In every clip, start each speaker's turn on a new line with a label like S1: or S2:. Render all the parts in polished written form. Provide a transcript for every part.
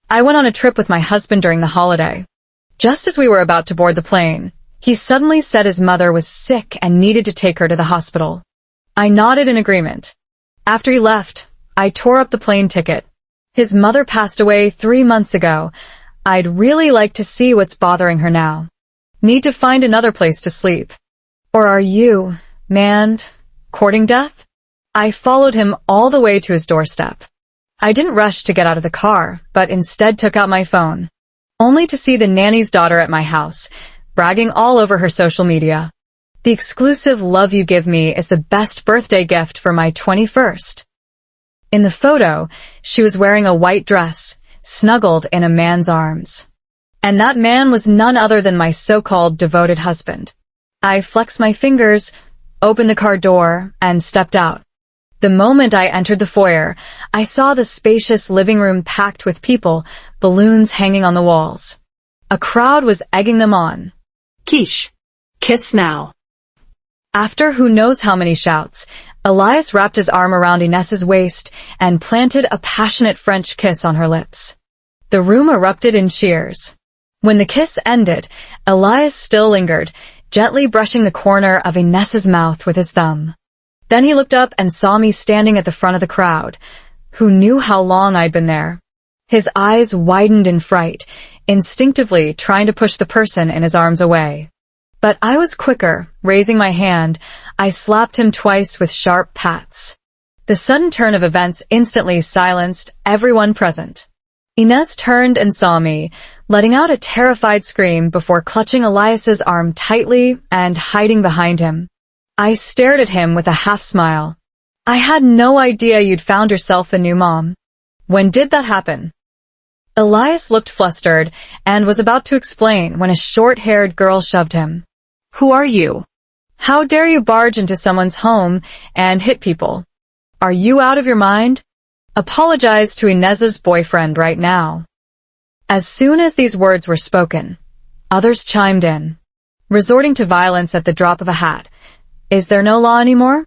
S1: I went on a trip with my husband during the holiday. Just as we were about to board the plane, he suddenly said his mother was sick and needed to take her to the hospital. I nodded in agreement. After he left, I tore up the plane ticket. His mother passed away 3 months ago. I'd really like to see what's bothering her now. Need to find another place to sleep. Or are you, man, courting death? I followed him all the way to his doorstep. I didn't rush to get out of the car, but instead took out my phone, only to see the nanny's daughter at my house, bragging all over her social media. The exclusive love you give me is the best birthday gift for my 21st. In the photo, she was wearing a white dress, snuggled in a man's arms. And that man was none other than my so-called devoted husband. I flexed my fingers, opened the car door, and stepped out. The moment I entered the foyer, I saw the spacious living room packed with people, balloons hanging on the walls. A crowd was egging them on.
S2: Quiche. Kiss now.
S1: After who knows how many shouts, Elias wrapped his arm around Inés's waist and planted a passionate French kiss on her lips. The room erupted in cheers. When the kiss ended, Elias still lingered, gently brushing the corner of Inés's mouth with his thumb. Then he looked up and saw me standing at the front of the crowd. Who knew how long I'd been there? His eyes widened in fright, instinctively trying to push the person in his arms away. But I was quicker. Raising my hand, I slapped him twice with sharp pats. The sudden turn of events instantly silenced everyone present. Inés turned and saw me, letting out a terrified scream before clutching Elias's arm tightly and hiding behind him. I stared at him with a half-smile. I had no idea you'd found yourself a new mom. When did that happen? Elias looked flustered and was about to explain when a short-haired girl shoved him.
S2: Who are you?
S1: How dare you barge into someone's home and hit people? Are you out of your mind? Apologize to Inés's boyfriend right now. As soon as these words were spoken, others chimed in, resorting to violence at the drop of a hat. Is there no law anymore?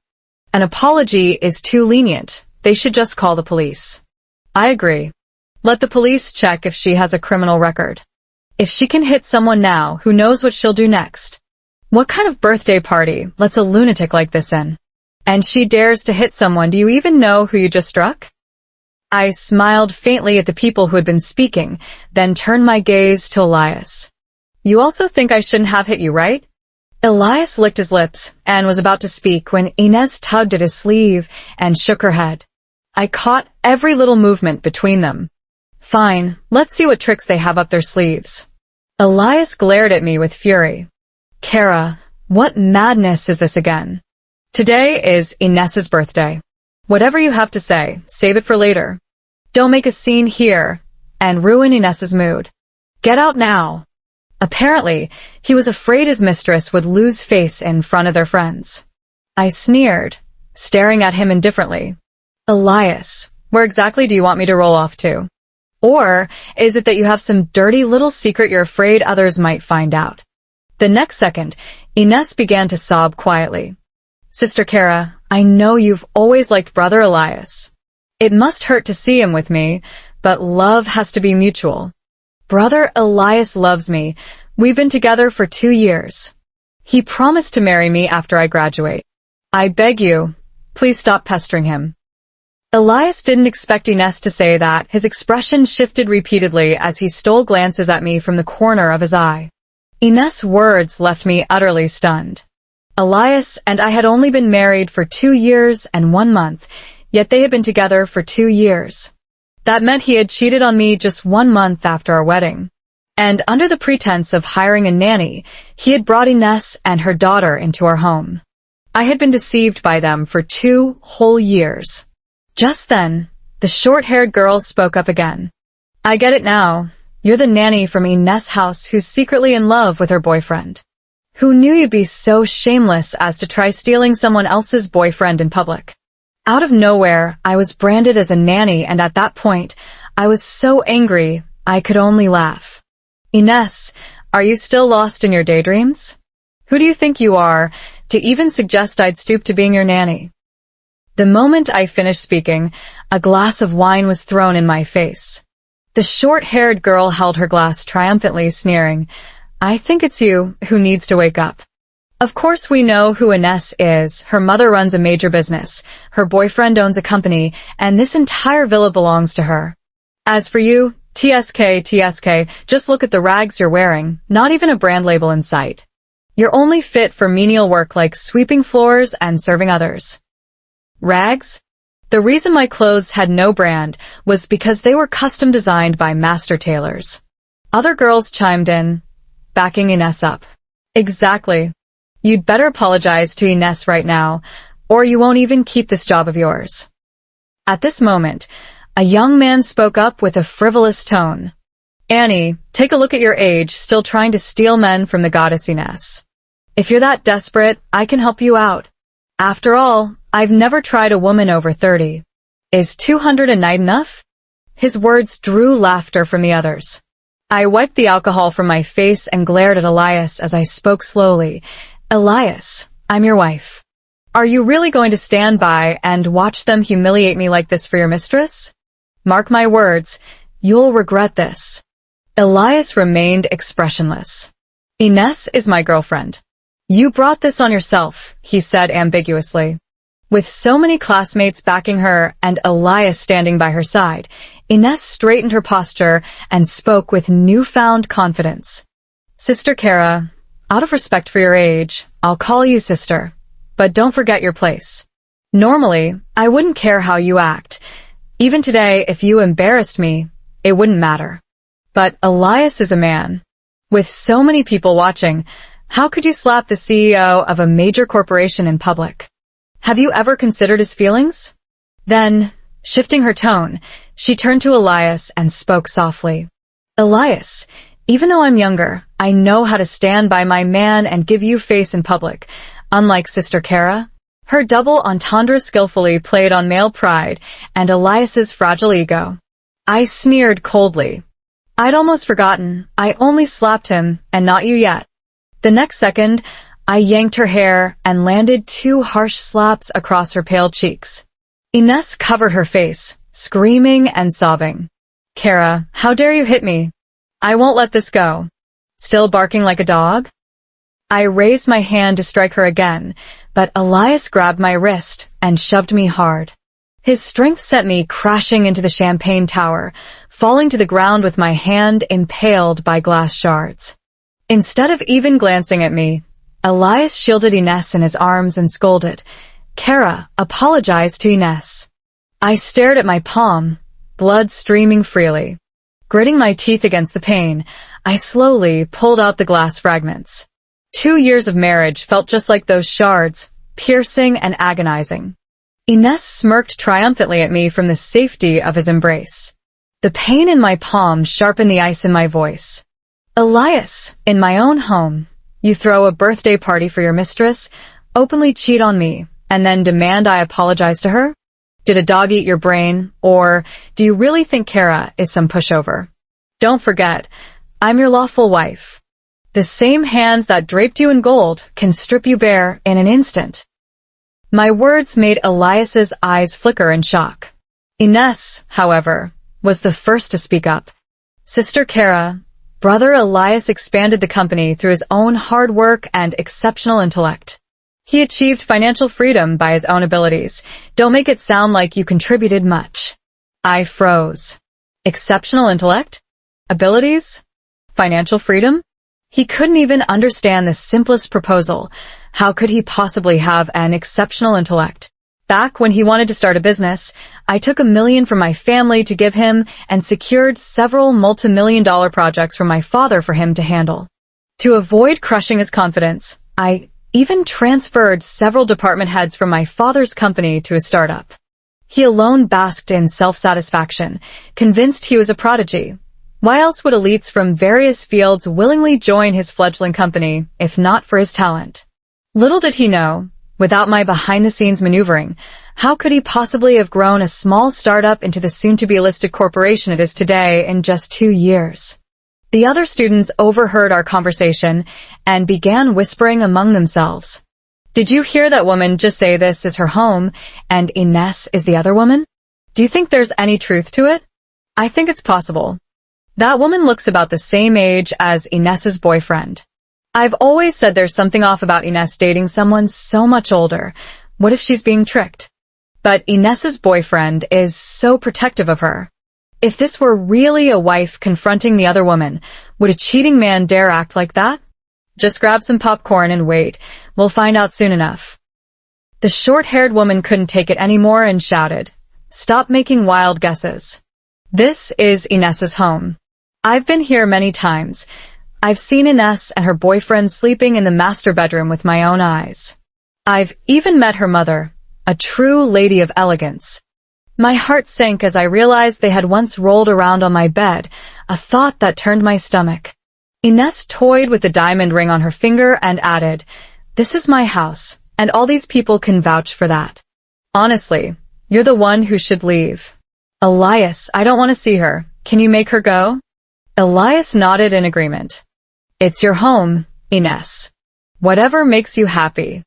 S1: An apology is too lenient. They should just call the police. I agree. Let the police check if she has a criminal record. If she can hit someone now, who knows what she'll do next? What kind of birthday party lets a lunatic like this in? And she dares to hit someone. Do you even know who you just struck? I smiled faintly at the people who had been speaking, then turned my gaze to Elias. You also think I shouldn't have hit you, right? Elias licked his lips and was about to speak when Inés tugged at his sleeve and shook her head. I caught every little movement between them. Fine, let's see what tricks they have up their sleeves. Elias glared at me with fury. Kara, what madness is this again? Today is Inés's birthday. Whatever you have to say, save it for later. Don't make a scene here and ruin Inés's mood. Get out now. Apparently, he was afraid his mistress would lose face in front of their friends. I sneered, staring at him indifferently. Elias, where exactly do you want me to roll off to? Or is it that you have some dirty little secret you're afraid others might find out? The next second, Inés began to sob quietly. Sister Kara, I know you've always liked Brother Elias. It must hurt to see him with me, but love has to be mutual. Brother Elias loves me. We've been together for 2 years. He promised to marry me after I graduate. I beg you, please stop pestering him. Elias didn't expect Inés to say that. His expression shifted repeatedly as he stole glances at me from the corner of his eye. Inés' words left me utterly stunned. Elias and I had only been married for 2 years and 1 month, yet they had been together for 2 years. That meant he had cheated on me just 1 month after our wedding. And under the pretense of hiring a nanny, he had brought Inés and her daughter into our home. I had been deceived by them for 2 whole years. Just then, the short-haired girl spoke up again. I get it now. You're the nanny from Inés' house who's secretly in love with her boyfriend. Who knew you'd be so shameless as to try stealing someone else's boyfriend in public? Out of nowhere, I was branded as a nanny, and at that point, I was so angry, I could only laugh. Inés, are you still lost in your daydreams? Who do you think you are to even suggest I'd stoop to being your nanny? The moment I finished speaking, a glass of wine was thrown in my face. The short-haired girl held her glass triumphantly, sneering, "I think it's you who needs to wake up." Of course we know who Ines is. Her mother runs a major business, her boyfriend owns a company, and this entire villa belongs to her. As for you, TSK, just look at the rags you're wearing, not even a brand label in sight. You're only fit for menial work like sweeping floors and serving others. Rags? The reason my clothes had no brand was because they were custom designed by master tailors. Other girls chimed in, backing Ines up. Exactly. You'd better apologize to Ines right now, or you won't even keep this job of yours. At this moment, a young man spoke up with a frivolous tone. Annie, take a look at your age, still trying to steal men from the goddess Ines. If you're that desperate, I can help you out. After all, I've never tried a woman over 30. Is 200 a night enough? His words drew laughter from the others. I wiped the alcohol from my face and glared at Elias as I spoke slowly. Elias, I'm your wife. Are you really going to stand by and watch them humiliate me like this for your mistress? Mark my words, you'll regret this. Elias remained expressionless. Ines is my girlfriend. You brought this on yourself, he said ambiguously. With so many classmates backing her and Elias standing by her side, Ines straightened her posture and spoke with newfound confidence. Sister Kara, out of respect for your age, I'll call you sister, but don't forget your place. Normally, I wouldn't care how you act. Even today, if you embarrassed me, it wouldn't matter. But Elias is a man. With so many people watching, how could you slap the CEO of a major corporation in public? Have you ever considered his feelings? Then, shifting her tone, she turned to Elias and spoke softly. Elias, even though I'm younger, I know how to stand by my man and give you face in public, unlike Sister Kara. Her double entendre skillfully played on male pride and Elias's fragile ego. I sneered coldly. I'd almost forgotten, I only slapped him and not you yet. The next second, I yanked her hair and landed 2 harsh slaps across her pale cheeks. Ines covered her face, screaming and sobbing. Kara, how dare you hit me? I won't let this go. Still barking like a dog? I raised my hand to strike her again, but Elias grabbed my wrist and shoved me hard. His strength sent me crashing into the champagne tower, falling to the ground with my hand impaled by glass shards. Instead of even glancing at me, Elias shielded Ines in his arms and scolded, Kara, apologize to Ines. I stared at my palm, blood streaming freely. Gritting my teeth against the pain, I slowly pulled out the glass fragments. 2 years of marriage felt just like those shards, piercing and agonizing. Ines smirked triumphantly at me from the safety of his embrace. The pain in my palm sharpened the ice in my voice. Elias, in my own home, you throw a birthday party for your mistress, openly cheat on me, and then demand I apologize to her? Did a dog eat your brain, or do you really think Kara is some pushover? Don't forget, I'm your lawful wife. The same hands that draped you in gold can strip you bare in an instant. My words made Elias's eyes flicker in shock. Ines, however, was the first to speak up. Sister Kara, Brother Elias expanded the company through his own hard work and exceptional intellect. He achieved financial freedom by his own abilities. Don't make it sound like you contributed much. I froze. Exceptional intellect? Abilities? Financial freedom? He couldn't even understand the simplest proposal. How could he possibly have an exceptional intellect? Back when he wanted to start a business, I took $1 million from my family to give him and secured several multi-million-dollar projects from my father for him to handle. To avoid crushing his confidence, I even transferred several department heads from my father's company to his startup. He alone basked in self-satisfaction, convinced he was a prodigy. Why else would elites from various fields willingly join his fledgling company, if not for his talent? Little did he know, without my behind-the-scenes maneuvering, how could he possibly have grown a small startup into the soon-to-be-listed corporation it is today in just 2 years? The other students overheard our conversation and began whispering among themselves. Did you hear that woman just say this is her home and Ines is the other woman? Do you think there's any truth to it? I think it's possible. That woman looks about the same age as Inez's boyfriend. I've always said there's something off about Inez dating someone so much older. What if she's being tricked? But Inez's boyfriend is so protective of her. If this were really a wife confronting the other woman, would a cheating man dare act like that? Just grab some popcorn and wait. We'll find out soon enough. The short-haired woman couldn't take it anymore and shouted, "Stop making wild guesses. This is Inez's home. I've been here many times. I've seen Inez and her boyfriend sleeping in the master bedroom with my own eyes. I've even met her mother, a true lady of elegance." My heart sank as I realized they had once rolled around on my bed, a thought that turned my stomach. Inez toyed with the diamond ring on her finger and added, "This is my house, and all these people can vouch for that. Honestly, you're the one who should leave." "Elias, I don't want to see her. Can you make her go?" Elias nodded in agreement. "It's your home, Inez. Whatever makes you happy."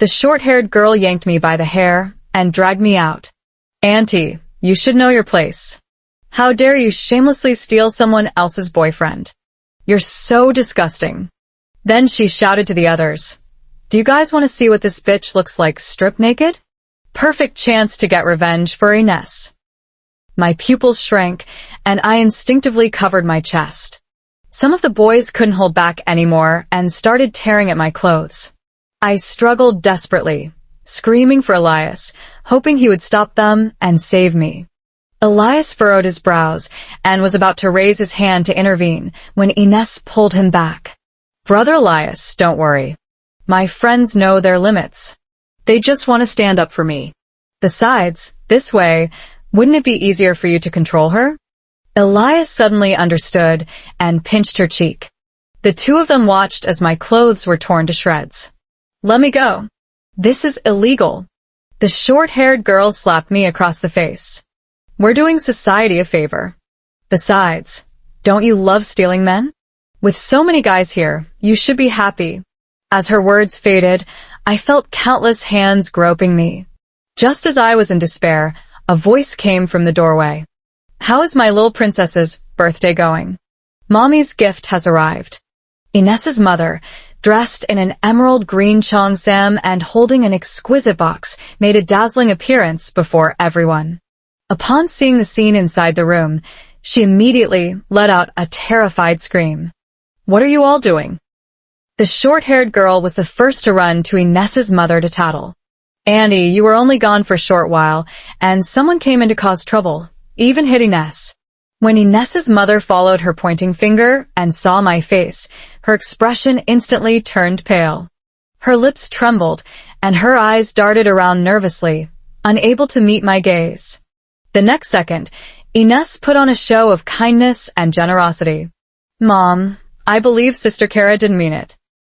S1: The short-haired girl yanked me by the hair and dragged me out. "Auntie, you should know your place. How dare you shamelessly steal someone else's boyfriend? You're so disgusting." Then she shouted to the others, "Do you guys want to see what this bitch looks like stripped naked? Perfect chance to get revenge for Inez." My pupils shrank, and I instinctively covered my chest. Some of the boys couldn't hold back anymore and started tearing at my clothes. I struggled desperately, screaming for Elias, hoping he would stop them and save me. Elias furrowed his brows and was about to raise his hand to intervene when Inez pulled him back. "Brother Elias, don't worry. My friends know their limits. They just want to stand up for me. Besides, this way, wouldn't it be easier for you to control her?" Elias suddenly understood and pinched her cheek. The two of them watched as my clothes were torn to shreds. "Let me go. This is illegal." The short-haired girl slapped me across the face. "We're doing society a favor. Besides, don't you love stealing men? With so many guys here, you should be happy." As her words faded, I felt countless hands groping me. Just as I was in despair, a voice came from the doorway. "How is my little princess's birthday going?" "Mommy's gift has arrived." Inez's mother, dressed in an emerald green cheongsam and holding an exquisite box, made a dazzling appearance before everyone. Upon seeing the scene inside the room, she immediately let out a terrified scream. "What are you all doing?" The short-haired girl was the first to run to Inez's mother to tattle. "Annie, you were only gone for a short while, and someone came in to cause trouble, even hit Inez." When Inez's mother followed her pointing finger and saw my face, her expression instantly turned pale. Her lips trembled, and her eyes darted around nervously, unable to meet my gaze. The next second, Inez put on a show of kindness and generosity. "Mom, I believe Sister Kara didn't mean it.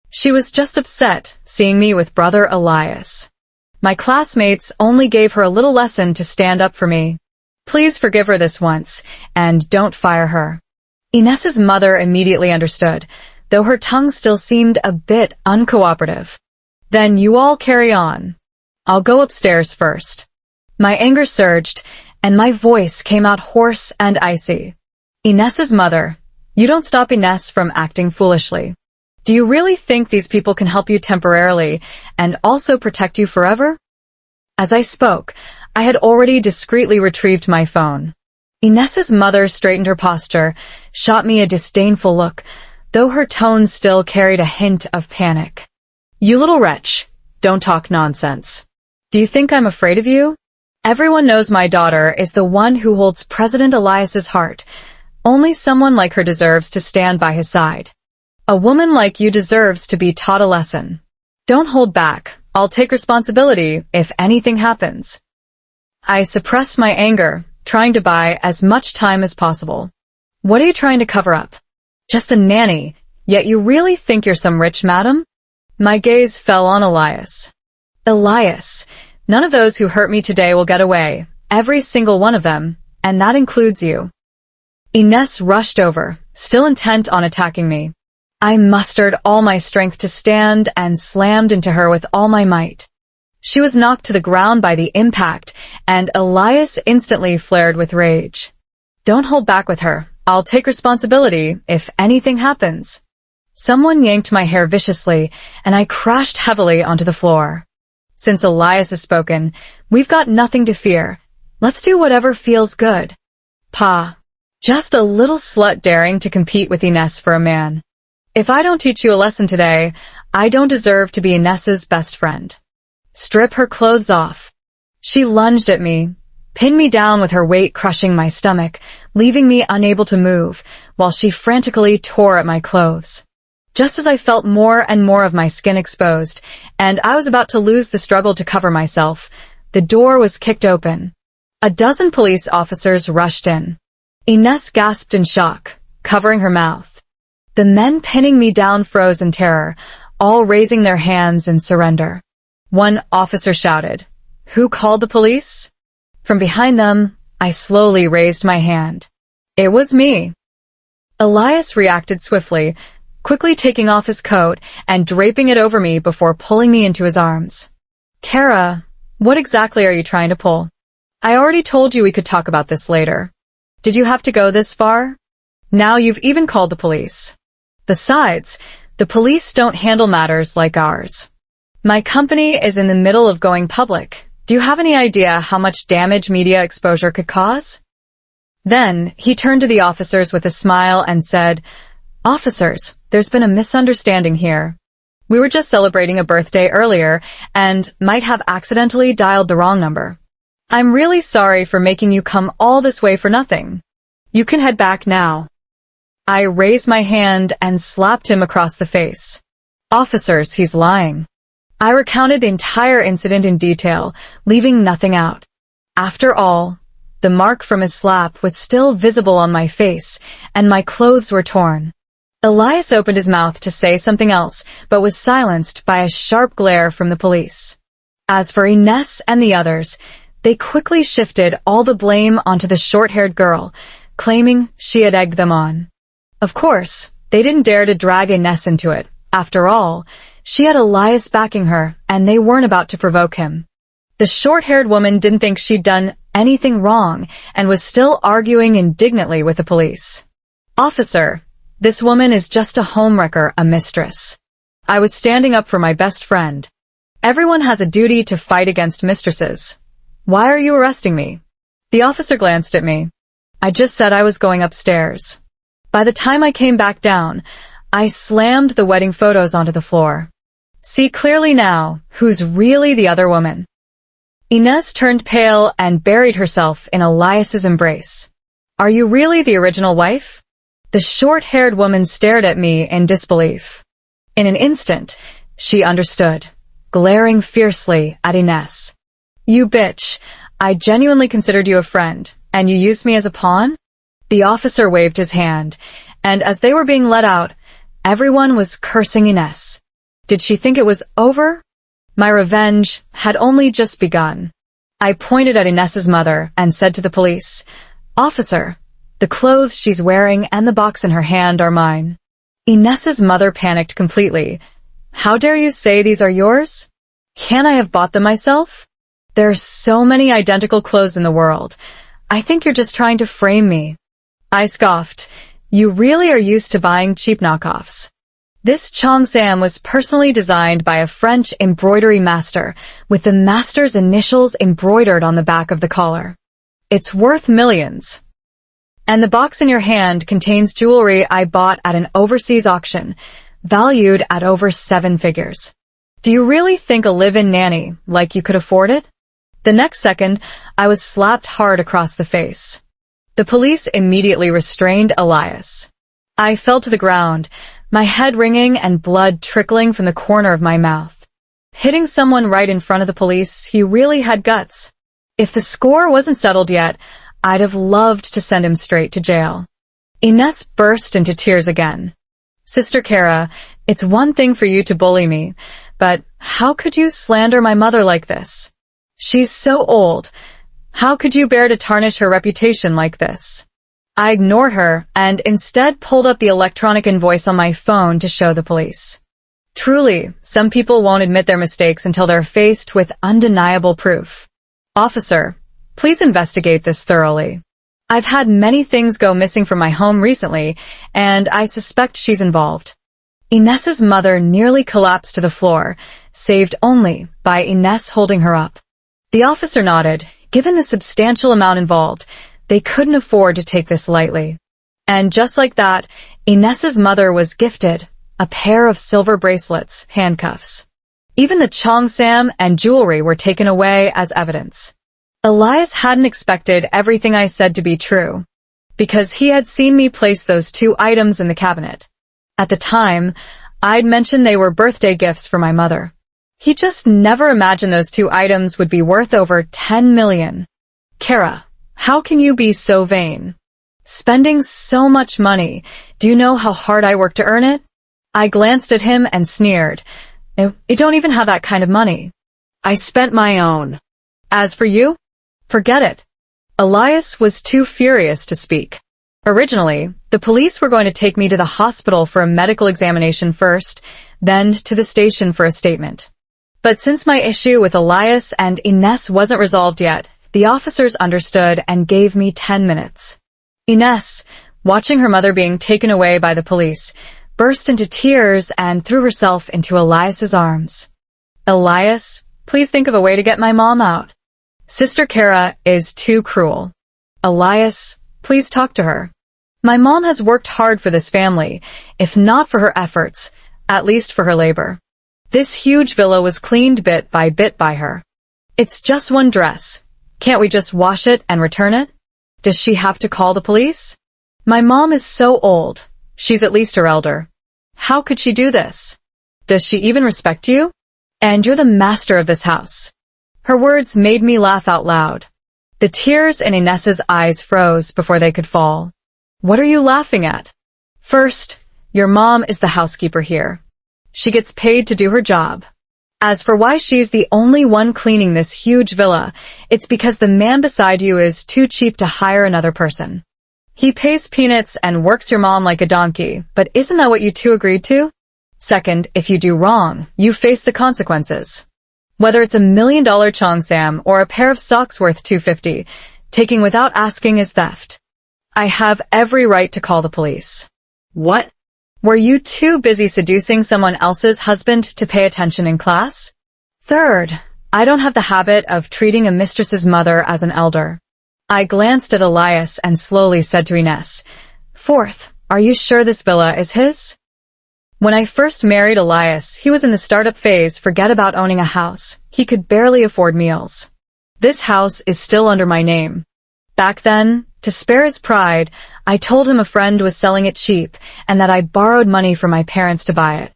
S1: She was just upset seeing me with Brother Elias. My classmates only gave her a little lesson to stand up for me. Please forgive her this once, and don't fire her." Inez's mother immediately understood, though her tongue still seemed a bit uncooperative. "Then you all carry on. I'll go upstairs first." My anger surged, and my voice came out hoarse and icy. "Inez's mother, you don't stop Inez from acting foolishly. Do you really think these people can help you temporarily and also protect you forever?" As I spoke, I had already discreetly retrieved my phone. Inez's mother straightened her posture, shot me a disdainful look, though her tone still carried a hint of panic. "You little wretch, don't talk nonsense. Do you think I'm afraid of you? Everyone knows my daughter is the one who holds President Elias's heart. Only someone like her deserves to stand by his side. A woman like you deserves to be taught a lesson. Don't hold back. I'll take responsibility if anything happens." I suppressed my anger, trying to buy as much time as possible. "What are you trying to cover up? Just a nanny, yet you really think you're some rich madam?" My gaze fell on Elias. "Elias, none of those who hurt me today will get away, every single one of them, and that includes you." Inez rushed over, still intent on attacking me. I mustered all my strength to stand and slammed into her with all my might. She was knocked to the ground by the impact, and Elias instantly flared with rage. "Don't hold back with her. I'll take responsibility if anything happens. Someone yanked my hair viciously, and I crashed heavily onto the floor. Since Elias has spoken, we've got nothing to fear. Let's do whatever feels good. Pa. Just a little slut daring to compete with Ines for a man. If I don't teach you a lesson today, I don't deserve to be Ines's best friend. Strip her clothes off. She lunged at me, pinned me down with her weight crushing my stomach, leaving me unable to move, while she frantically tore at my clothes. Just as I felt more and more of my skin exposed, and I was about to lose the struggle to cover myself, the door was kicked open. A dozen police officers rushed in. Ines gasped in shock, covering her mouth. The men pinning me down froze in terror, all raising their hands in surrender. One officer shouted, "Who called the police?" From behind them, I slowly raised my hand. It was me. Elias reacted swiftly, quickly taking off his coat and draping it over me before pulling me into his arms. Kara, what exactly are you trying to pull? I already told you we could talk about this later. Did you have to go this far? Now you've even called the police. Besides, the police don't handle matters like ours. My company is in the middle of going public. Do you have any idea how much damage media exposure could cause? Then he turned to the officers with a smile and said, "Officers, there's been a misunderstanding here. We were just celebrating a birthday earlier and might have accidentally dialed the wrong number. I'm really sorry for making you come all this way for nothing. You can head back now." I raised my hand and slapped him across the face. "Officers, he's lying." I recounted the entire incident in detail, leaving nothing out. After all, the mark from his slap was still visible on my face, and my clothes were torn. Elias opened his mouth to say something else, but was silenced by a sharp glare from the police. As for Ines and the others, they quickly shifted all the blame onto the short-haired girl, claiming she had egged them on. Of course, they didn't dare to drag Ines into it. After all, she had Elias backing her, and they weren't about to provoke him. The short-haired woman didn't think she'd done anything wrong and was still arguing indignantly with the police. "Officer, this woman is just a homewrecker, a mistress." I was standing up for my best friend. Everyone has a duty to fight against mistresses. "Why are you arresting me?" The officer glanced at me. I just said I was going upstairs. By the time I came back down, I slammed the wedding photos onto the floor. See clearly now who's really the other woman. Ines turned pale and buried herself in Elias's embrace. "Are you really the original wife?" The short-haired woman stared at me in disbelief. In an instant, she understood, glaring fiercely at Ines. "You bitch, I genuinely considered you a friend, and you used me as a pawn?" The officer waved his hand, and as they were being let out, everyone was cursing Ines. Did she think it was over? My revenge had only just begun. I pointed at Ines's mother and said to the police, "Officer, the clothes she's wearing and the box in her hand are mine." Ines's mother panicked completely. "How dare you say these are yours? Can't I have bought them myself? There are so many identical clothes in the world. I think you're just trying to frame me." I scoffed. "You really are used to buying cheap knockoffs. This cheongsam was personally designed by a French embroidery master, with the master's initials embroidered on the back of the collar. It's worth millions. And the box in your hand contains jewelry I bought at an overseas auction, valued at over 7 figures. Do you really think a live-in nanny like you could afford it?" The next second, I was slapped hard across the face. The police immediately restrained Elias. I fell to the ground, my head ringing and blood trickling from the corner of my mouth. Hitting someone right in front of the police, he really had guts. If the score wasn't settled yet, I'd have loved to send him straight to jail. Ines burst into tears again. "Sister Kara, it's one thing for you to bully me, but how could you slander my mother like this? She's so old. How could you bear to tarnish her reputation like this?" I ignored her and instead pulled up the electronic invoice on my phone to show the police. Truly, some people won't admit their mistakes until they're faced with undeniable proof. "Officer, please investigate this thoroughly." I've had many things go missing from my home recently, and I suspect she's involved. Inez's mother nearly collapsed to the floor, saved only by Inez holding her up. The officer nodded. Given the substantial amount involved, they couldn't afford to take this lightly. And just like that, Inez's mother was gifted a pair of silver bracelets, handcuffs. Even the cheongsam and jewelry were taken away as evidence. Elias hadn't expected everything I said to be true, because he had seen me place those two items in the cabinet. At the time, I'd mentioned they were birthday gifts for my mother. He just never imagined those two items would be worth over 10 million. Kara, how can you be so vain? Spending so much money, do you know how hard I worked to earn it? I glanced at him and sneered. I don't even have that kind of money.
S2: I spent my own.
S1: As for you? Forget it. Elias was too furious to speak. Originally, the police were going to take me to the hospital for a medical examination first, then to the station for a statement. But since my issue with Elias and Inez wasn't resolved yet, the officers understood and gave me 10 minutes. Inez, watching her mother being taken away by the police, burst into tears and threw herself into Elias's arms. Elias, please think of a way to get my mom out. Sister Kara is too cruel. Elias, please talk to her. My mom has worked hard for this family, if not for her efforts, at least for her labor. This huge villa was cleaned bit by her. It's just one dress. Can't we just wash it and return it? Does she have to call the police? My mom is so old. She's at least her elder. How could she do this? Does she even respect you? And you're the master of this house. Her words made me laugh out loud. The tears in Inez's eyes froze before they could fall. What are you laughing at? First, your mom is the housekeeper here. She gets paid to do her job. As for why she's the only one cleaning this huge villa, it's because the man beside you is too cheap to hire another person. He pays peanuts and works your mom like a donkey, but isn't that what you two agreed to? Second, if you do wrong, you face the consequences. Whether it's $1 million cheongsam or a pair of socks worth $250, taking without asking is theft. I have every right to call the police.
S2: What?
S1: Were you too busy seducing someone else's husband to pay attention in class? Third, I don't have the habit of treating a mistress's mother as an elder. I glanced at Elias and slowly said to Inez, Fourth, are you sure this villa is his? When I first married Elias, he was in the startup phase, forget about owning a house. He could barely afford meals. This house is still under my name. Back then, to spare his pride, I told him a friend was selling it cheap and that I borrowed money from my parents to buy it.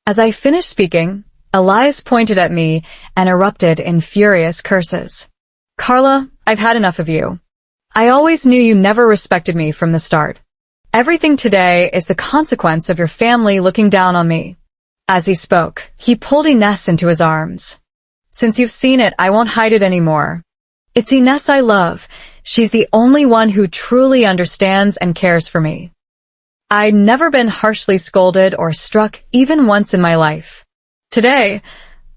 S1: As I finished speaking, Elias pointed at me and erupted in furious curses. Carla, I've had enough of you. I always knew you never respected me from the start. Everything today is the consequence of your family looking down on me. As he spoke, he pulled Inez into his arms. Since you've seen it, I won't hide it anymore. It's Inez I love. She's the only one who truly understands and cares for me. I'd never been harshly scolded or struck even once in my life. Today,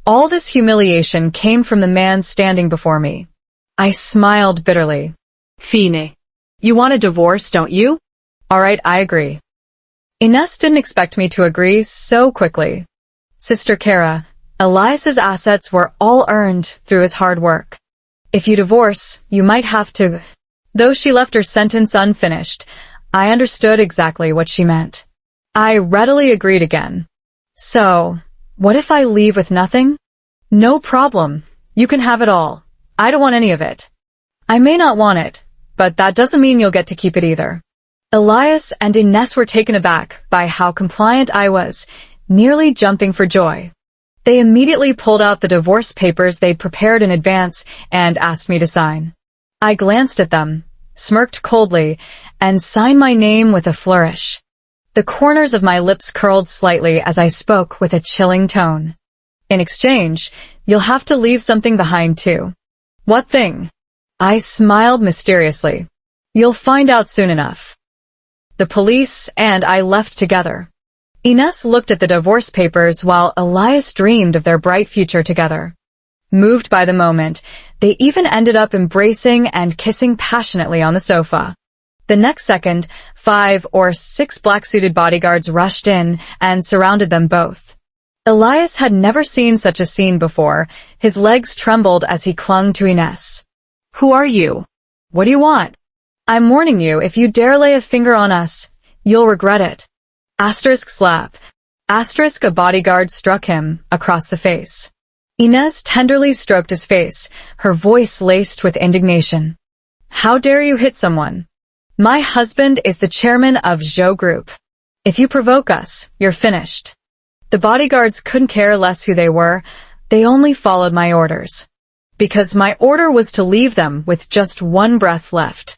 S1: all this humiliation came from the man standing before me. I smiled bitterly.
S2: Fine. You want a divorce, don't you?
S1: All right, I agree. Inez didn't expect me to agree so quickly. Sister Kara, Elias's assets were all earned through his hard work. If you divorce, you might have to... Though she left her sentence unfinished, I understood exactly what she meant. I readily agreed again. So, what if I leave with nothing? No problem. You can have it all. I don't want any of it. I may not want it, but that doesn't mean you'll get to keep it either. Elias and Inez were taken aback by how compliant I was, nearly jumping for joy. They immediately pulled out the divorce papers they'd prepared in advance and asked me to sign. I glanced at them, smirked coldly, and signed my name with a flourish. The corners of my lips curled slightly as I spoke with a chilling tone. In exchange, you'll have to leave something behind too. What thing? I smiled mysteriously. You'll find out soon enough. The police and I left together. Inez looked at the divorce papers while Elias dreamed of their bright future together. Moved by the moment, they even ended up embracing and kissing passionately on the sofa. The next second, 5 or 6 black-suited bodyguards rushed in and surrounded them both. Elias had never seen such a scene before. His legs trembled as he clung to Ines.
S2: Who are you? What do you want?
S1: I'm warning you, if you dare lay a finger on us, you'll regret it. Asterisk slap. Asterisk a bodyguard struck him across the face. Ines tenderly stroked his face, her voice laced with indignation. How dare you hit someone? My husband is the chairman of Zhou Group. If you provoke us, you're finished. The bodyguards couldn't care less who they were. They only followed my orders. Because my order was to leave them with just one breath left.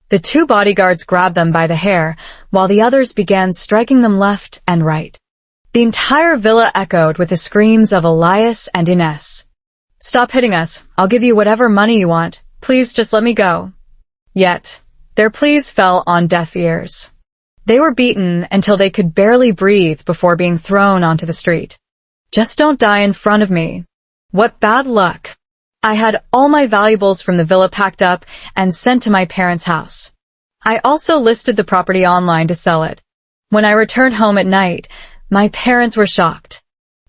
S1: The 2 bodyguards grabbed them by the hair, while the others began striking them left and right. The entire villa echoed with the screams of Elias and Ines. Stop hitting us. I'll give you whatever money you want. Please just let me go. Yet, their pleas fell on deaf ears. They were beaten until they could barely breathe before being thrown onto the street. Just don't die in front of me. What bad luck. I had all my valuables from the villa packed up and sent to my parents' house. I also listed the property online to sell it. When I returned home at night, my parents were shocked.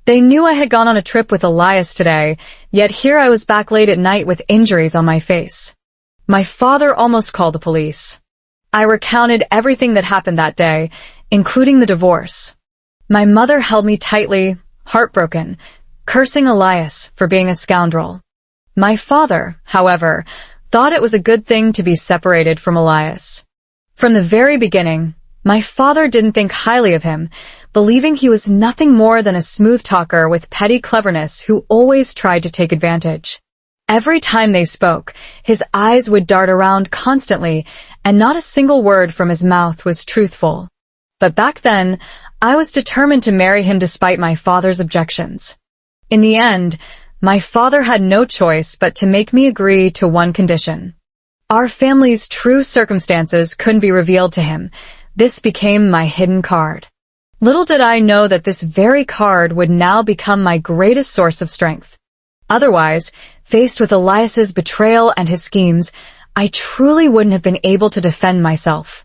S1: They knew I had gone on a trip with Elias today, yet here I was back late at night with injuries on my face. My father almost called the police. I recounted everything that happened that day, including the divorce. My mother held me tightly, heartbroken, cursing Elias for being a scoundrel. My father, however, thought it was a good thing to be separated from Elias. From the very beginning, my father didn't think highly of him, believing he was nothing more than a smooth talker with petty cleverness who always tried to take advantage. Every time they spoke, his eyes would dart around constantly, and not a single word from his mouth was truthful. But back then, I was determined to marry him despite my father's objections. In the end, my father had no choice but to make me agree to one condition. Our family's true circumstances couldn't be revealed to him. This became my hidden card. Little did I know that this very card would now become my greatest source of strength. Otherwise, faced with Elias's betrayal and his schemes, I truly wouldn't have been able to defend myself.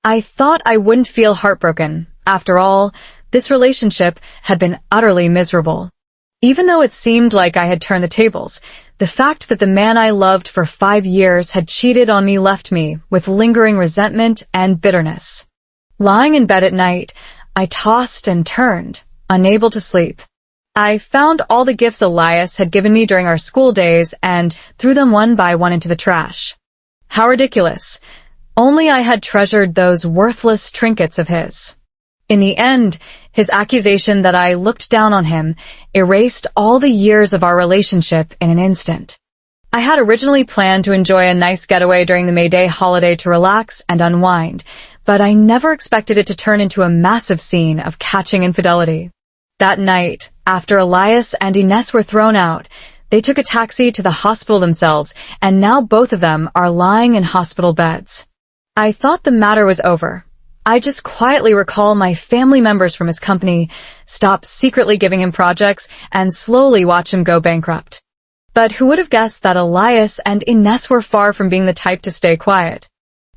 S1: I thought I wouldn't feel heartbroken. After all, this relationship had been utterly miserable. Even though it seemed like I had turned the tables, the fact that the man I loved for 5 years had cheated on me left me with lingering resentment and bitterness. Lying in bed at night, I tossed and turned, unable to sleep. I found all the gifts Elias had given me during our school days and threw them one by one into the trash. How ridiculous. Only I had treasured those worthless trinkets of his. In the end, his accusation that I looked down on him erased all the years of our relationship in an instant. I had originally planned to enjoy a nice getaway during the May Day holiday to relax and unwind, but I never expected it to turn into a massive scene of catching infidelity. That night, after Elias and Ines were thrown out, they took a taxi to the hospital themselves, and now both of them are lying in hospital beds. I thought the matter was over. I just quietly recall my family members from his company stop secretly giving him projects and slowly watch him go bankrupt. But who would have guessed that Elias and Ines were far from being the type to stay quiet?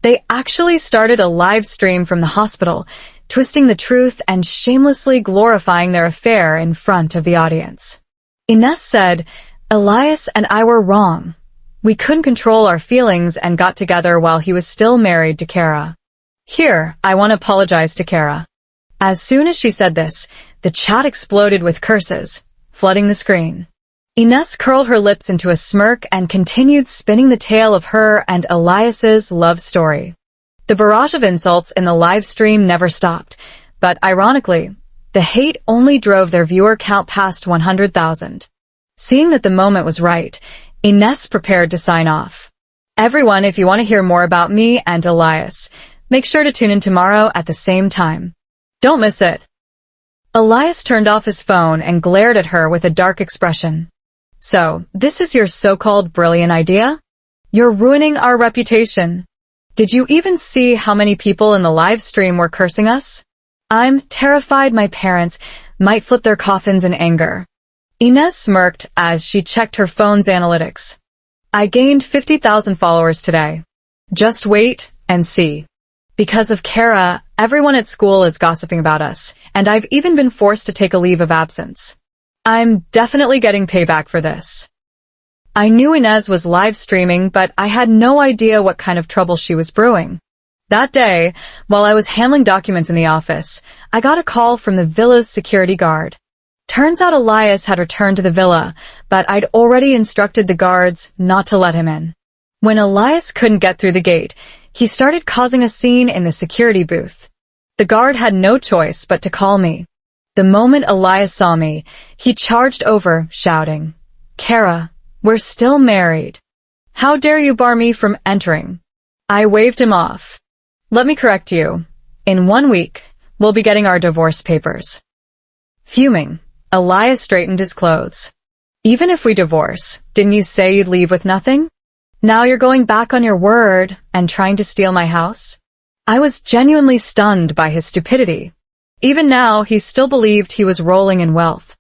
S1: They actually started a live stream from the hospital, twisting the truth and shamelessly glorifying their affair in front of the audience. Ines said, "Elias and I were wrong. We couldn't control our feelings and got together while he was still married to Kara. Here, I want to apologize to Kara." As soon as she said this, the chat exploded with curses, flooding the screen. Ines curled her lips into a smirk and continued spinning the tale of her and Elias's love story. The barrage of insults in the live stream never stopped, but ironically, the hate only drove their viewer count past 100,000. Seeing that the moment was right, Ines prepared to sign off. Everyone, if you want to hear more about me and Elias, make sure to tune in tomorrow at the same time. Don't miss it. Elias turned off his phone and glared at her with a dark expression. "So, this is your so-called brilliant idea? You're ruining our reputation. Did you even see how many people in the live stream were cursing us? I'm terrified my parents might flip their coffins in anger." Ines smirked as she checked her phone's analytics. "I gained 50,000 followers today. Just wait and see." Because of Kara, everyone at school is gossiping about us, and I've even been forced to take a leave of absence. I'm definitely getting payback for this. I knew Inez was live streaming, but I had no idea what kind of trouble she was brewing. That day, while I was handling documents in the office, I got a call from the villa's security guard. Turns out Elias had returned to the villa, but I'd already instructed the guards not to let him in. When Elias couldn't get through the gate, he started causing a scene in the security booth. The guard had no choice but to call me. The moment Elias saw me, he charged over, shouting, "Kara, we're still married. How dare you bar me from entering?" I waved him off. Let me correct you. In 1 week, we'll be getting our divorce papers. Fuming, Elias straightened his clothes. Even if we divorce, didn't you say you'd leave with nothing? Now you're going back on your word and trying to steal my house? I was genuinely stunned by his stupidity. Even now, he still believed he was rolling in wealth.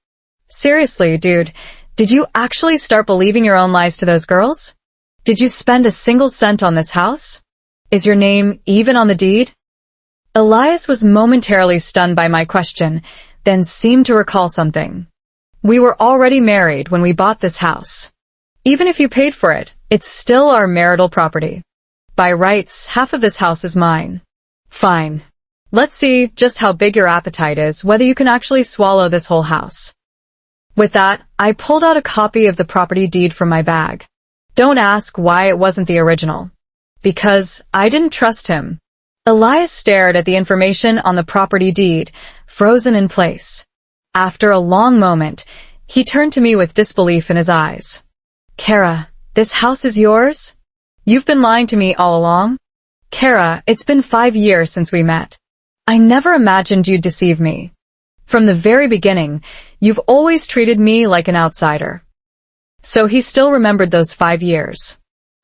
S1: Seriously, dude, did you actually start believing your own lies to those girls? Did you spend a single cent on this house? Is your name even on the deed? Elias was momentarily stunned by my question, then seemed to recall something. We were already married when we bought this house. Even if you paid for it, it's still our marital property. By rights, half of this house is mine. Fine. Let's see just how big your appetite is, whether you can actually swallow this whole house. With that, I pulled out a copy of the property deed from my bag. Don't ask why it wasn't the original. Because I didn't trust him. Elias stared at the information on the property deed, frozen in place. After a long moment, he turned to me with disbelief in his eyes. Kara, this house is yours? You've been lying to me all along? Kara, it's been 5 years since we met. I never imagined you'd deceive me. From the very beginning, you've always treated me like an outsider. So he still remembered those 5 years.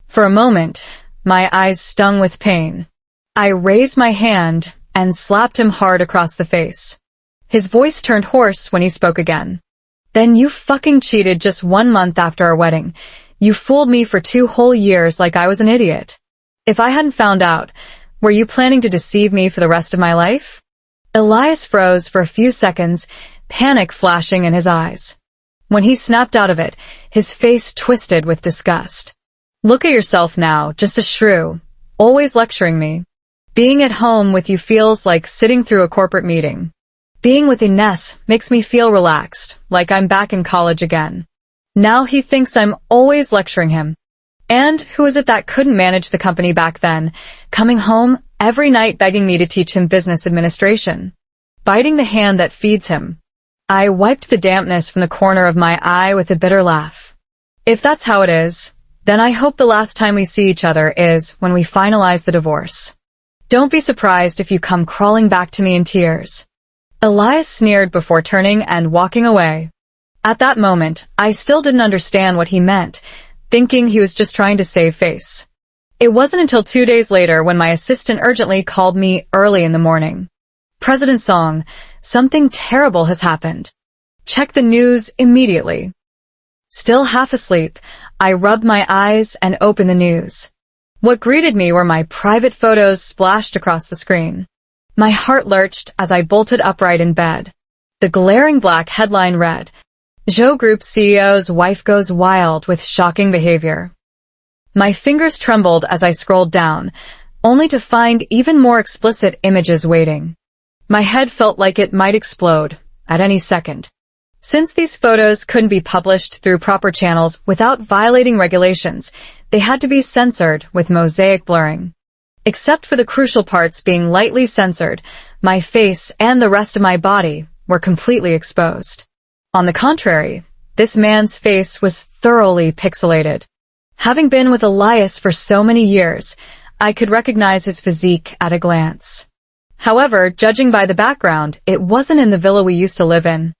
S1: For a moment, my eyes stung with pain. I raised my hand and slapped him hard across the face. His voice turned hoarse when he spoke again. Then you fucking cheated just 1 month after our wedding. You fooled me for 2 whole years like I was an idiot. If I hadn't found out, were you planning to deceive me for the rest of my life? Elias froze for a few seconds, panic flashing in his eyes. When he snapped out of it, his face twisted with disgust. Look at yourself now, just a shrew, always lecturing me. Being at home with you feels like sitting through a corporate meeting. Being with Inez makes me feel relaxed, like I'm back in college again. Now he thinks I'm always lecturing him. And who is it that couldn't manage the company back then, coming home every night begging me to teach him business administration? Biting the hand that feeds him. I wiped the dampness from the corner of my eye with a bitter laugh. If that's how it is, then I hope the last time we see each other is when we finalize the divorce. Don't be surprised if you come crawling back to me in tears. Elias sneered before turning and walking away. At that moment, I still didn't understand what he meant, thinking he was just trying to save face. It wasn't until 2 days later when my assistant urgently called me early in the morning. President Song, something terrible has happened. Check the news immediately. Still half asleep, I rubbed my eyes and opened the news. What greeted me were my private photos splashed across the screen. My heart lurched as I bolted upright in bed. The glaring black headline read, Zhou Group CEO's wife goes wild with shocking behavior. My fingers trembled as I scrolled down, only to find even more explicit images waiting. My head felt like it might explode at any second. Since these photos couldn't be published through proper channels without violating regulations, they had to be censored with mosaic blurring. Except for the crucial parts being lightly censored, my face and the rest of my body were completely exposed. On the contrary, this man's face was thoroughly pixelated. Having been with Elias for so many years, I could recognize his physique at a glance. However, judging by the background, it wasn't in the villa we used to live in.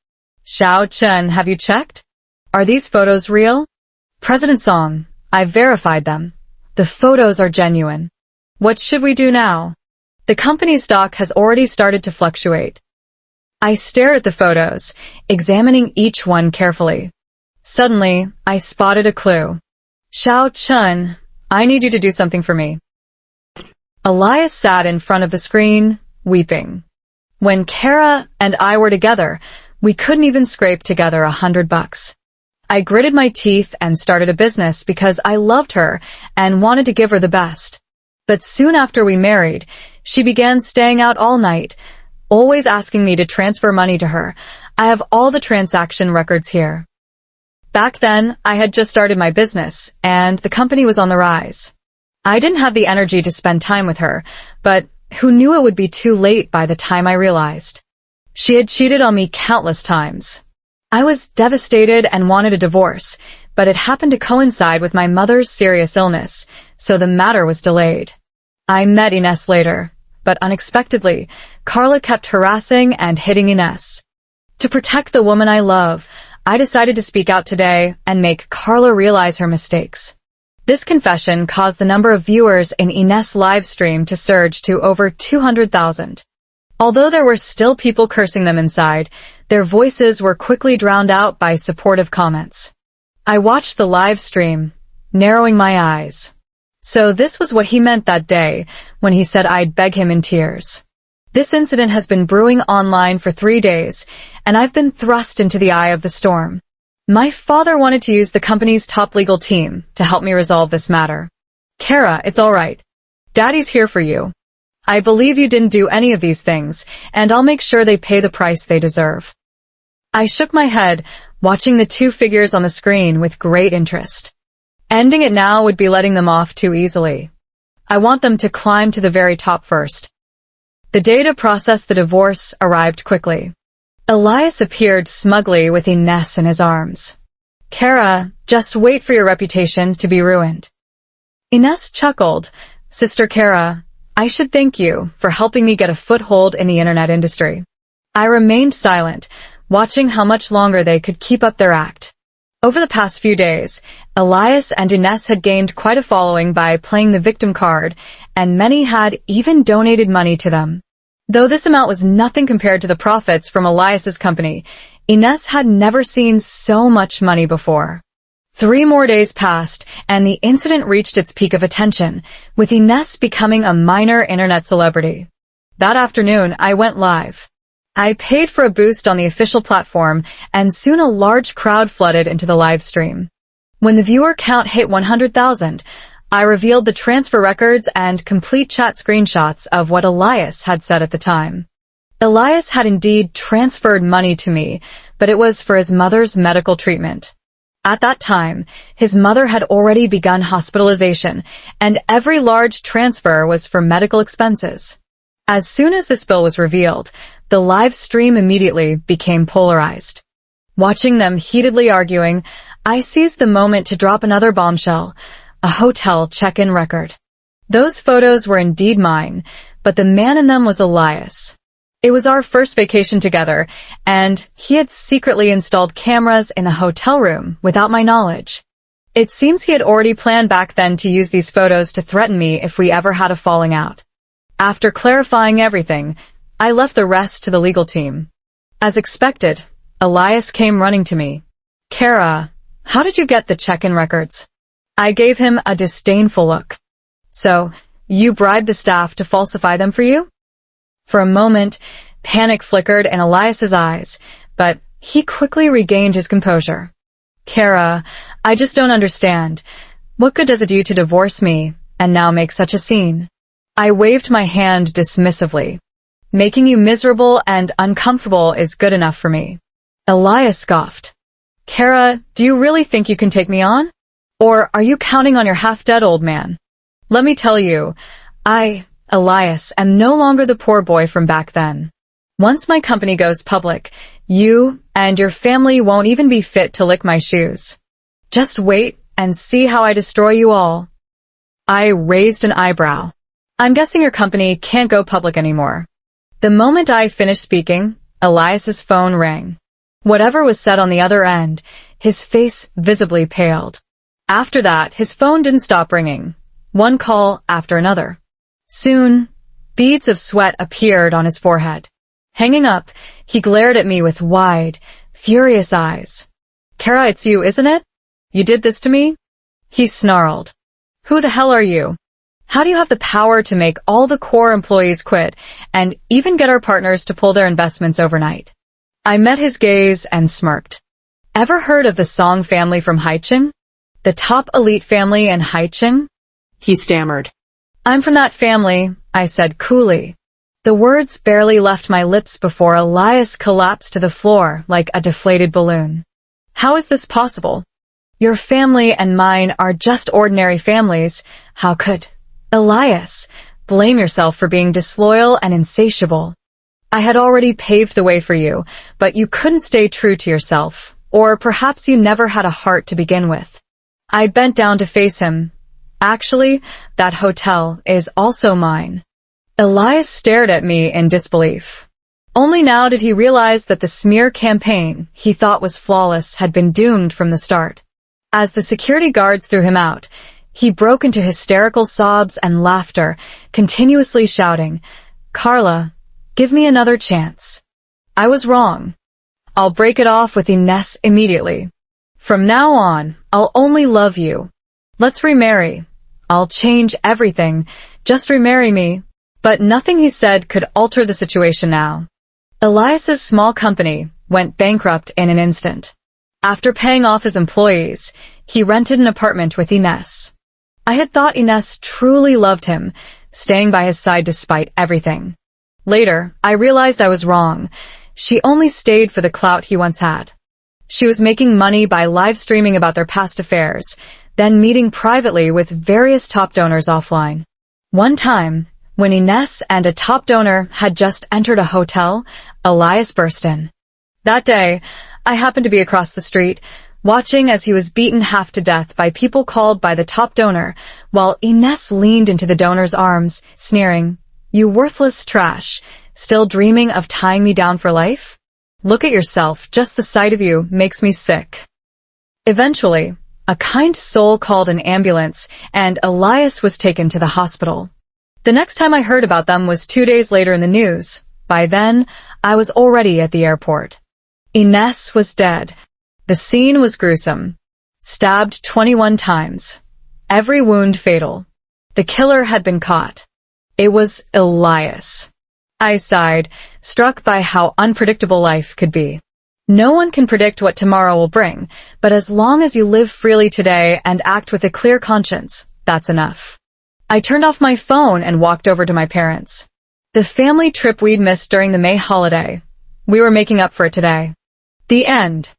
S1: Xiao Chen, have you checked? Are these photos real? President Song, I've verified them. The photos are genuine. What should we do now? The company's stock has already started to fluctuate. I stare at the photos, examining each one carefully. Suddenly, I spotted a clue. Xiao Chen, I need you to do something for me. Elias sat in front of the screen, weeping. When Kara and I were together, we couldn't even scrape together $100. I gritted my teeth and started a business because I loved her and wanted to give her the best. But soon after we married, she began staying out all night, always asking me to transfer money to her. I have all the transaction records here. Back then, I had just started my business, and the company was on the rise. I didn't have the energy to spend time with her, but who knew it would be too late by the time I realized. She had cheated on me countless times. I was devastated and wanted a divorce, but it happened to coincide with my mother's serious illness, so the matter was delayed. I met Ines later, but unexpectedly, Carla kept harassing and hitting Ines. To protect the woman I love, I decided to speak out today and make Carla realize her mistakes. This confession caused the number of viewers in Ines' live stream to surge to over 200,000. Although there were still people cursing them inside, their voices were quickly drowned out by supportive comments. I watched the live stream, narrowing my eyes. So this was what he meant that day when he said I'd beg him in tears. This incident has been brewing online for 3 days, and I've been thrust into the eye of the storm. My father wanted to use the company's top legal team to help me resolve this matter. Kara, it's all right. Daddy's here for you. I believe you didn't do any of these things, and I'll make sure they pay the price they deserve. I shook my head, watching the two figures on the screen with great interest. Ending it now would be letting them off too easily. I want them to climb to the very top first. The day to process the divorce arrived quickly. Elias appeared smugly with Ines in his arms. Kara, just wait for your reputation to be ruined. Ines chuckled. Sister Kara, I should thank you for helping me get a foothold in the internet industry. I remained silent, watching how much longer they could keep up their act. Over the past few days, Elias and Ines had gained quite a following by playing the victim card, and many had even donated money to them. Though this amount was nothing compared to the profits from Elias's company, Ines had never seen so much money before. 3 more days passed, and the incident reached its peak of attention, with Ines becoming a minor internet celebrity. That afternoon, I went live. I paid for a boost on the official platform, and soon a large crowd flooded into the live stream. When the viewer count hit 100,000, I revealed the transfer records and complete chat screenshots of what Elias had said at the time. Elias had indeed transferred money to me, but it was for his mother's medical treatment. At that time, his mother had already begun hospitalization, and every large transfer was for medical expenses. As soon as this bill was revealed, the live stream immediately became polarized. Watching them heatedly arguing, I seized the moment to drop another bombshell, a hotel check-in record. Those photos were indeed mine, but the man in them was Elias. It was our first vacation together, and he had secretly installed cameras in the hotel room without my knowledge. It seems he had already planned back then to use these photos to threaten me if we ever had a falling out. After clarifying everything, I left the rest to the legal team. As expected, Elias came running to me. Kara, how did you get the check-in records? I gave him a disdainful look. So, you bribed the staff to falsify them for you? For a moment, panic flickered in Elias's eyes, but he quickly regained his composure. Kara, I just don't understand. What good does it do to divorce me and now make such a scene? I waved my hand dismissively. Making you miserable and uncomfortable is good enough for me. Elias scoffed. Kara, do you really think you can take me on? Or are you counting on your half-dead old man? Let me tell you, Elias, am no longer the poor boy from back then. Once my company goes public, you and your family won't even be fit to lick my shoes. Just wait and see how I destroy you all. I raised an eyebrow. I'm guessing your company can't go public anymore. The moment I finished speaking, Elias's phone rang. Whatever was said on the other end, his face visibly paled. After that, his phone didn't stop ringing, one call after another. Soon, beads of sweat appeared on his forehead. Hanging up, he glared at me with wide, furious eyes. Kara, it's you, isn't it? You did this to me? He snarled. Who the hell are you? How do you have the power to make all the core employees quit and even get our partners to pull their investments overnight? I met his gaze and smirked. Ever heard of the Song family from Haicheng? The top elite family in Haicheng?
S2: He stammered.
S1: I'm from that family, I said coolly. The words barely left my lips before Elias collapsed to the floor like a deflated balloon. How is this possible? Your family and mine are just ordinary families. How could... Elias, blame yourself for being disloyal and insatiable. I had already paved the way for you, but you couldn't stay true to yourself, or perhaps you never had a heart to begin with. I bent down to face him. Actually, that hotel is also mine. Elias stared at me in disbelief. Only now did he realize that the smear campaign he thought was flawless had been doomed from the start. As the security guards threw him out, he broke into hysterical sobs and laughter, continuously shouting, "Carla, give me another chance. I was wrong. I'll break it off with Ines immediately. From now on, I'll only love you. Let's remarry. I'll change everything. Just remarry me." But nothing he said could alter the situation now. Elias's small company went bankrupt in an instant. After paying off his employees, he rented an apartment with Ines. I had thought Ines truly loved him, staying by his side despite everything. Later, I realized I was wrong. She only stayed for the clout he once had. She was making money by live streaming about their past affairs, then meeting privately with various top donors offline. One time, when Ines and a top donor had just entered a hotel, Elias burst in. That day, I happened to be across the street, watching as he was beaten half to death by people called by the top donor, while Ines leaned into the donor's arms, sneering, "You worthless trash, still dreaming of tying me down for life? Look at yourself, just the sight of you makes me sick." Eventually, a kind soul called an ambulance, and Elias was taken to the hospital. The next time I heard about them was 2 days later in the news. By then, I was already at the airport. Ines was dead. The scene was gruesome. Stabbed 21 times. Every wound fatal. The killer had been caught. It was Elias. I sighed, struck by how unpredictable life could be. No one can predict what tomorrow will bring, but as long as you live freely today and act with a clear conscience, that's enough. I turned off my phone and walked over to my parents. The family trip we'd missed during the May holiday. We were making up for it today. The end.